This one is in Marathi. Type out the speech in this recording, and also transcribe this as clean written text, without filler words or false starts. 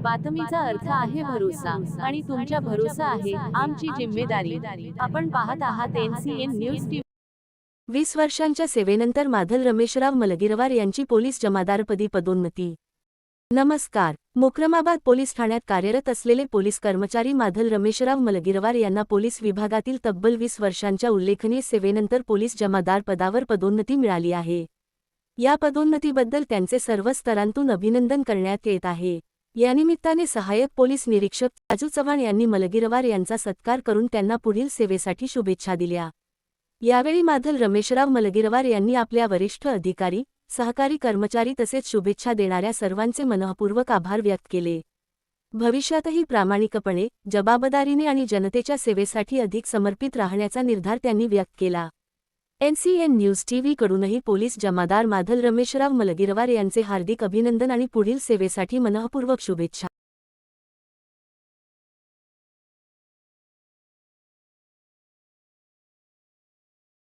बातमीचा अर्थ आहे भरोसा आणि तुमच्या भरोसा आहे आमची जिम्मेदारी। आपण पाहत आहात NCN न्यूज टीव्ही। 20 वर्षांच्या सेवेनंतर माधल रमेशराव मलगिरवार यांची पोलीस जमादारपदी पदोन्नती। नमस्कार। मुक्रमाबाद पोलीस ठाण्यात कार्यरत असलेले पोलीस कर्मचारी माधल रमेशराव मलगिरवार यांना पोलीस विभागातील तब्बल 20 वर्षांच्या उल्लेखनीय सेवेनंतर पोलीस जमादार पदावर पदोन्नती मिळाली आहे। या पदोन्नतीबद्दल त्यांचे सर्व स्तरांतून अभिनंदन करण्यात येत आहे। यानिमित्ताने सहाय्यक पोलीस निरीक्षक राजू चव्हाण यांनी मलगिरवार यांचा सत्कार करून त्यांना पुढील सेवेसाठी शुभेच्छा दिल्या। यावेळी माधल रमेशराव मलगिरवार यांनी आपल्या वरिष्ठ अधिकारी, सहकारी कर्मचारी तसेच शुभेच्छा देणाऱ्या सर्वांचे मनःपूर्वक आभार व्यक्त केले। भविष्यातही प्रामाणिकपणे, जबाबदारीने आणि जनतेच्या सेवेसाठी अधिक समर्पित राहण्याचा निर्धार त्यांनी व्यक्त केला। NCN न्यूज टीव्ही कडूनही पोलीस जमादार माधल रमेशराव मलगिरवार यांचे हार्दिक अभिनंदन आणि पुढील सेवेसाठी मनःपूर्वक शुभेच्छा।